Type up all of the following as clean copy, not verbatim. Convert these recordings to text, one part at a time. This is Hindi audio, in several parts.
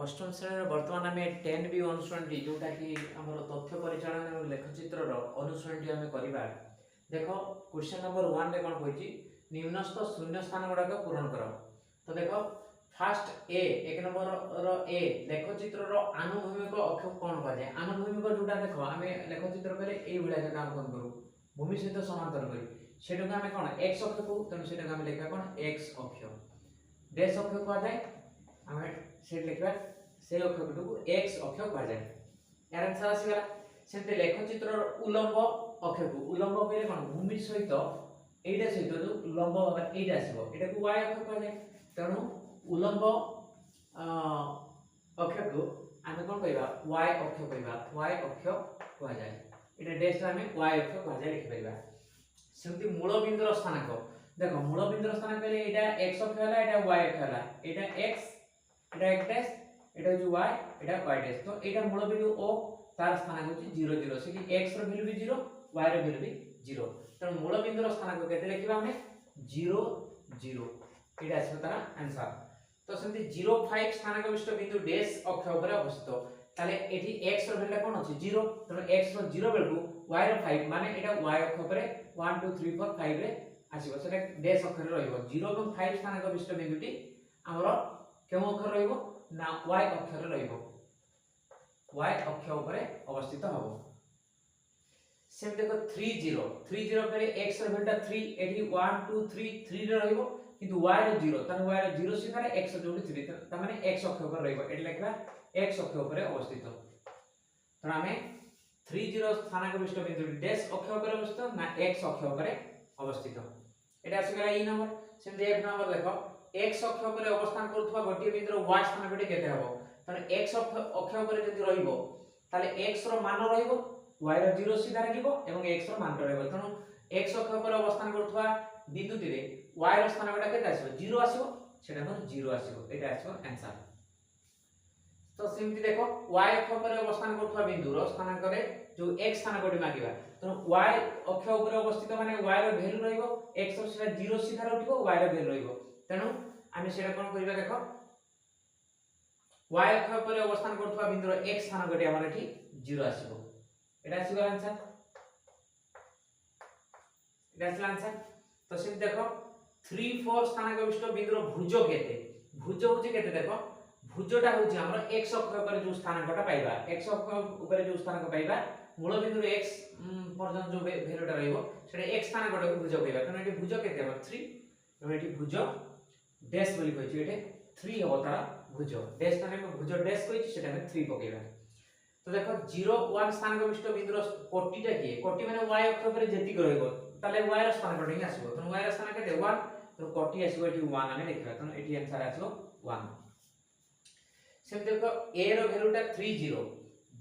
अष्टम श्रेणी बर्तमान आम 10B अनुश्रेणी जोटा कि आम तथ्य परिचालन और लेखचित्र अनुश्रेणी आम करवा। देख क्वेश्चन नंबर 1 रे कौन कही निम्नस्थ शून्य स्थान गुड़ाक पूरण कर। तो देख फास्ट एक नंबर ए लेखचित्र आनुभूमिक अक्ष कौन कहुए आनुभूमिक जोटा देख आम लेखचित्र कले ये काम कौन करूँ भूमि सहित समांतर करी आम कौन एक्स अक्ष कहू तेणु से लिखा कौन एक्स अक्ष डैश अक्ष कहुए आम से लिखा से अक्ष को एक्स अक्ष कहुए यार आंसर आसीगला। सेमते लेखचित्र उलंब अक्ष को उलंब कहले कौन भूमि सहित एटा सहित जो लंब भाग एटा आसीबो एटा को y अक्ष कहुए तेणु उलंब अक्ष को आम कौन कहबा y अक्ष कहबा y अक्ष कहुए एटा डैश आम y अक्ष कहुए लिखि परिबा। सेमती मूल बिंदुर स्थानांक देखो मूल बिंदुर स्थानांक कहले एटा x अक्ष हला एटा y अक्ष हला एटा x एटा x डैश एटा जो y एटा y डैश तो एटा मूल बिंदु o तार स्थानांक होची 0 0 से कि x रो वैल्यू भी 0 y रो वैल्यू भी 0 त मूल बिंदुर स्थानांक केते लिखिबा हमें 0 0 एटा आछो तार आंसर। तो सेमती 0 5 स्थानांक विशिष्ट बिंदु डैश अक्ष ऊपर अवस्थित ताले एठी x रो वैल्यू कोन अछि 0 त x रो 0 बेल को y रो 5 माने एटा y अक्ष ऊपर 1 2 3 4 5 रे आसीबो सेटा डैश अक्ष रे रहइबो 0 एवं 5 स्थानांक विशिष्ट बिंदुटी हमरो केउ अक्षर रहइबो ना y अक्षर रहइबो y अक्ष ऊपर अवस्थित हबो। सेम देखो 3 0 3 0 करे x रो वैल्यू 3 एठी 1 2 3 3 रे रहइबो किंतु y रो 0 तने y रो 0 सिधारे x जोडी 3 त माने x अक्ष ऊपर रहइबो एठी लिखबा x अक्ष ऊपर अवस्थित त हमें 3 0 स्थानांक विशिष्ट बिंदु डैश अक्ष ऊपर अवस्थित ना x अक्ष ऊपर अवस्थित एटा आसीगला ई नंबर। सेम दे एक नंबर देखो x अक्ष ऊपर अवस्थान करथवा गोटी बिंदुर y स्थान गोटी केते हबो तने x अक्ष ऊपर जदि रहिबो ताले x रो मान रहिबो y रो 0 सीधा रहिबो एवं x रो मान रहिबो तनो x अक्ष ऊपर अवस्थान करथवा बिंदुटी रे y रो स्थान गोटा केते आसीबो 0 आसीबो सेटा पर 0 आसीबो एटा आसीबो आंसर। तो सिम्पली देखो y अक्ष ऊपर अवस्थान करथवा बिंदुर स्थानांक रे जो x स्थान गोटी मागिबा तनो y अक्ष ऊपर अवस्थित माने y रो वैल्यू रहिबो x रो सीधा 0 सीधा उठिबो y रो वैल्यू रहिबो तेणु आमे सेटा कोन करिबा देखो y अक्ष ऊपर अवस्थान करथवा बिंदुर x स्थान गोटी हमर एठी 0 आसीबो एटा आसीबो आंसर एटा आसीबो आंसर। तो सिम देखो 3 4 स्थानांक विशिष्ट बिंदुर भुज केते भुज होची केते देखो भुजटा होची हमर x अक्ष ऊपर जो स्थानांकटा पाइबा x अक्ष ऊपर जो स्थानांक पाइबा मूल बिंदुर x पर्यंत जो वैल्यूटा रहइबो सेटा x स्थानांकटा भुज कहबा तने एठी भुज केते हो 3 तो एठी भुज डैश बोली कहछि एठी 3 हो तारा भुज डैश तने भुज डैश कहछि सेटा में 3 पकेबा। तो देखो 0 1 स्थानांक विशिष्ट बिंदुर कोटिटा किए कोटि माने y अक्ष ऊपर जेति रहइबो ताले y रो स्थानांकटा ही आसीबो तो y रो स्थानांक केते 1 तो कोटि आसीबो एठी 1 आमे लिखबा तो एठी आंसर आसीबो 1। सेम देखो a रो वैल्यूटा 3 0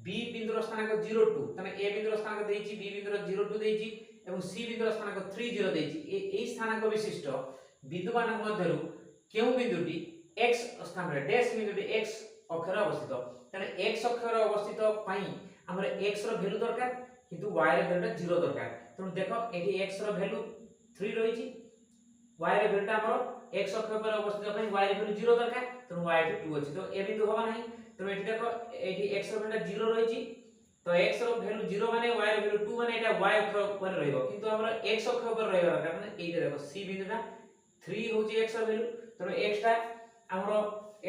b बिंदुर स्थानांक 0 2 तने a बिंदुर स्थानांक देइछि b बिंदुर 0 2 देइछि एवं c बिंदुर स्थानांक 3 0 देइछि ए स्थानांक विशिष्ट बिंदु मानक मध्यरु केउ बिंदुटी x स्थान रे डैश बिंदुटी x अक्षर अवस्थित तने x अक्षर अवस्थित पई हमर x रो वैल्यू दरकार किंतु y रो वैल्यूटा 0 दरकार तो देखो एठी x रो वैल्यू 3 रहिछि y रो वैल्यूटा हमर x अक्ष पर अवस्थित पई y रो वैल्यू 0 दरकार तो y एठी 2 अछि तो ए बिंदु होबा नाही तो एठी देखो एठी x रो वैल्यूटा 0 रहिछि तो x रो वैल्यू 0 माने y रो वैल्यू 2 माने एटा y अक्ष पर रहइबो किंतु हमर x अक्ष पर रहइबा दरकार माने एठी देखो c बिंदुटा 3 होछि x रो वैल्यू तो x टा हमर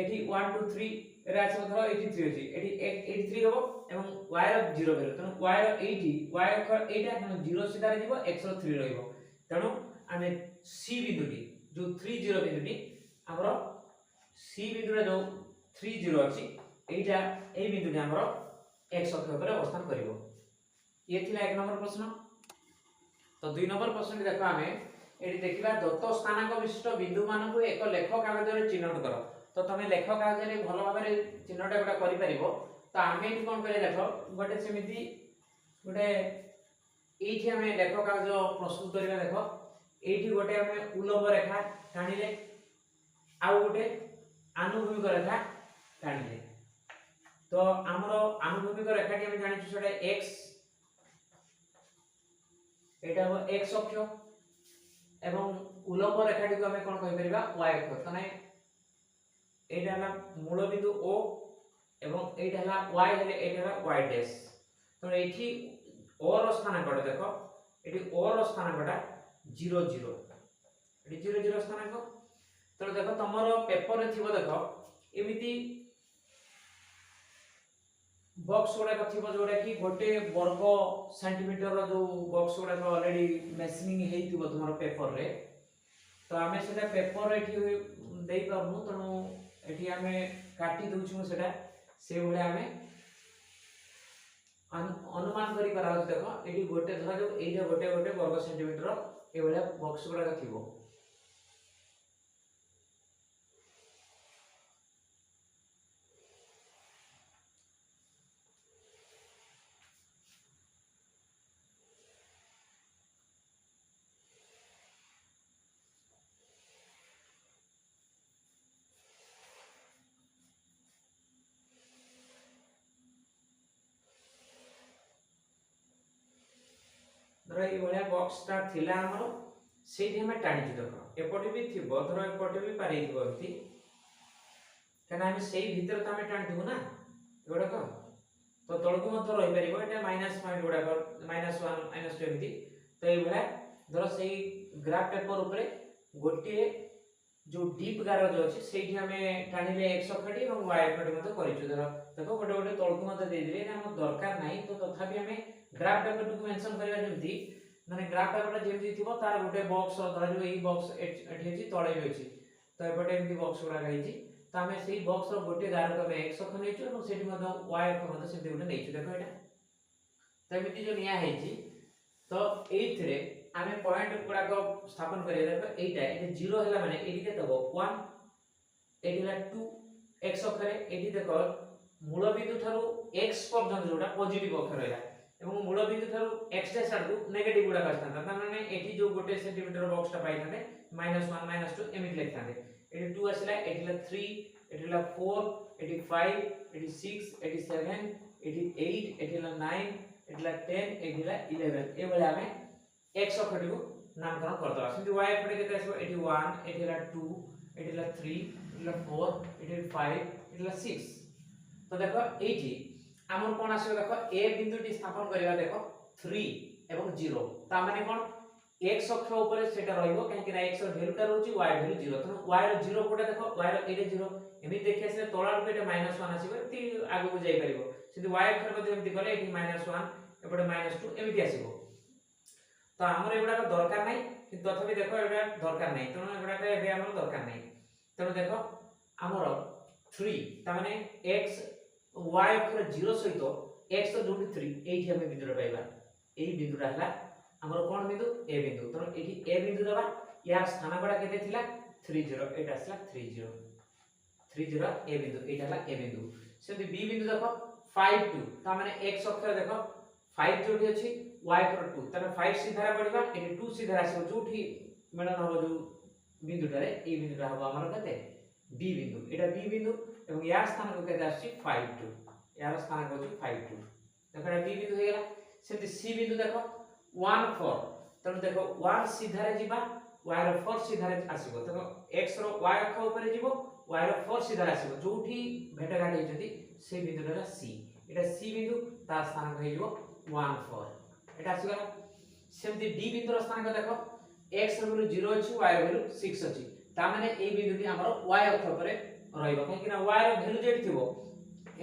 एठी 1 2 3 रे आछो धरो एठी 3 अछि एठी 3 होबो एवं y रो 0 वैल्यू तनो y रो 80 y अक्ष एटा 0 सीधा रहइबो x रो 3 रहइबो तनो आमे c बिंदुटी जो 3 0 बिंदुटी हमर c बिंदुरा जो 3 0 अछि एटा ए बिंदुटी हमर x अक्ष पर अवस्थान करिवो ये थिला एक नंबर प्रश्न। तो 2 नंबर प्रश्न देखो आमे एठी देखिबा दत्त स्थानांक विशिष्ट बिंदु मानकु एक लेख कागज रे चिन्हट करो तो तमे लेख कागज रे भलो भाबे चिन्हट एटा करि परिबो। तो आमे एठी कोन करे देखो गोटे सेमिति गोटे एठी हमें लेख कागज प्रस्तुत करिबा देखो एठी गोटे हमें उलंब रेखा टाणिले आ गोटे आनुभूमिक रेखा टाणिले तो हमरो आनुभूमिक रेखाटी हम जानि छु सेटा x एटा हो x अक्ष एवं उलंब रेखाटी को हमें कोन कहि परिबा y अक्ष तने एटा ना मूल बिंदु o एवं एटा हला y हेले एटा हला y डैश तो एठी o रो स्थानांकटा देखो एठी o रो स्थानांकटा 0 0 एठी 0 0 स्थानांक तो देखो तमरो पेपर रे थिबो देखो एमिति बॉक्स गुड़ा थी जोटा कि गोटे वर्ग सेंटीमीटर जो बॉक्स गुड़ा ऑलरेडी मेसिंग हेइतिबो तुमरो पेपर रे तो आमे सेटा पेपर एठी देई परनु तनो एठी आमे काटी दउछु सेटा से भले आमे अनुमान करि पारा देखो एठी गोटे धरा जो एटा गोटे गोटे वर्ग सेंटीमीटर ए भले बॉक्स गुड़ा थिबो धर ये भले बॉक्सटा थिला हमरो सेठी हमें टाणी देखो एपटे भी थिबो धर एपटे भी पारे थिबो एति कना हम सेही भीतर त हमें टाणी थिबो ना एगोडा तो तळकु मत रहि परिबो एटा माइनस पॉइंट गुडा -1 -2 एति तो ये भले धर सेही ग्राफ पेपर ऊपर गोटे जो डीप गार जो अछि सेठी हमें टाणीले x अक्षटी और y अक्षटी मत करिछु धर देखो गोटे गोटे तळकु मत दे दिले ना हम दरकार नाही तो तथापि हमें ग्राफ पेपर टू मेंशन करबा जेमति माने ग्राफ पेपर जेमति थिबो तार गोटे बॉक्स धर जो एई बॉक्स एठी अछि तळे भी अछि तो एपटे एमति बॉक्स गुडा रहिछि तो हमें सेही बॉक्स रो गोटे गार को x अक्ष नेछु और सेठी मत y अक्ष मत सेठी गोटे नेछु देखो एटा तो एमति जो निया हेछि तो एइथरे आमे पॉइंट गुडा को स्थापन करिया देखो एइटा एटा 0 हैला माने एठी केते हो 1 एठी ला 2 x अक्षरे एठी देखो मूल बिंदु थारु x पर्यंत जोटा पॉजिटिव अक्ष रहला एवं मूल बिंदु थारु x डैश आडू नेगेटिव गुडा आस्तांता त माने एठी जो गोटे सेंटीमीटर बॉक्स टा पाइथाने -1 -2 एमिट लेखताने एठी 2 आसिला एठी ला 3 एठी ला 4 एठी 5 एठी 6 एठी 7 एठी 8 एठी ला 9 एठी ला 10 एठी ला 11 ए भले आमे x अक्षटी को नामकरण करदवा सेंति y अक्षटी केते आसबो एठी 1 एठी ला 2 एठी ला 3 एठी ला 4 एठी ला 5 एठी ला 6 तो देखो एठी हमर कोन आसीबो देखो a बिंदुटी स्थापन करिवा देखो 3 एवं 0 ता माने कोन x अक्ष ऊपर सेटा रहइबो काहे कि x र वैल्यू ता रहउची y वैल्यू 0 तो y र 0 कोटा देखो y र एटे 0 एमि देखि आसे तोळा रो एटा -1 आसीबो ती आगु को जाई परिबो सेति y अक्ष मध्ये एमति गले एठी -1 एपटे -2 एमिति आसीबो तो हमर एगुडा को दरकार नै कि तथापि देखो एगुडा दरकार नै तनो एगुडा के एबे हमर दरकार नै तनो देखो हमर 3 ता माने x y अक्षर 0 सहित x तो जोटी 3 एठी हम बिंदु पाइबा एही बिंदुटा हला हमर कोन बिंदु a बिंदु तनो एठी a बिंदु दबा या स्थान गुडा केते थिला 30 एटा आसला 30 a बिंदु एटा हला a बिंदु सेति b बिंदु देखो 5 2 ता माने x अक्षर देखो 5 जोटी अछि y अक्षर 2 तने 5 सीधा पड़िबा एठी 2 सीधा आसो जोठी मेडन हो जो बिंदुटारे ए बिंदुटा हो हमर कते b बिंदु एटा b बिंदु एवं या स्थान को केते आछि 5 2 यार स्थान को 5 2 देखो b बिंदु हे गेला सेति c बिंदु देखो 1 4 तने देखो 1 सीधा रे जिबा y रो 4 सीधा रे आसीबो देखो x रो y अक्ष ऊपर जिवो y रो 4 सीधा आसीबो जोठी भेटा घाट हेजति से बिंदुटा c एटा c बिंदु ता स्थान को हेजो 1 4 एटा आसीगला सेमति d बिंदु रो स्थान को देखो x रो वैल्यू 0 अछि y रो वैल्यू 6 अछि ता माने ए बिंदुटी हमर y अक्ष ऊपर रहइबो काहे कि ना y रो वैल्यू जेट थिबो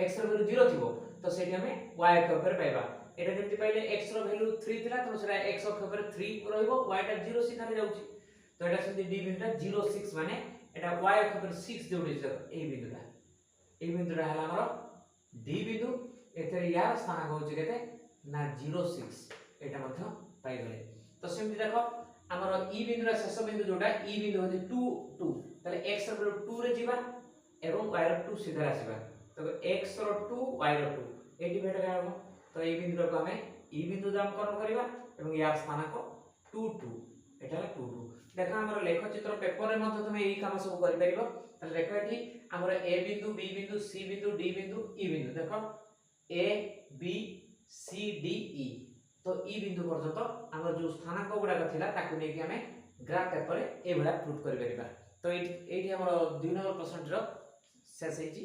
x रो वैल्यू 0 थिबो तो सेठी हमें y अक्ष ऊपर पाइबा एटा जेमति पहिले x रो वैल्यू 3 थिला तो सेटा x अक्ष ऊपर 3 रहइबो y टा 0 सीधा रे जाउची तो एटा सेमति d बिंदुटा 0 6 माने एटा y अक्ष ऊपर 6 जोडी ए बिंदुटा हला हमर d बिंदु एतरे यार स्थान होची केते ना 0 6 एटा मध्य पाइ गले तो सेमति देखो हमर e बिंदुरा शेष बिंदु जोटा e बिंदु होची 2 2 तले x रो 2 रे जीवा एवं y रो 2 सीधा आसीबा तो x रो 2 y रो 2 एटी भेट गाबो तो ए बिंदु को हमें e बिंदु नामकरण करबा एवं या स्थान को 2 2 एटा 2 2 देखा हमर लेख चित्र पेपर रे मध्य तुमे एई काम सब करि परिबो तले देखो एठी हमर a बिंदु b बिंदु c बिंदु d बिंदु e बिंदु देखो a b c d e तो ई बिंदु पर्यंत हमर जो स्थानांक गुडा थिला ताकु नै कि हमें ग्राफ पेपर रे ए बडा प्रूफ करि परिबा तो एठी हमर 2 नंबर प्रश्न रो शेष हेची।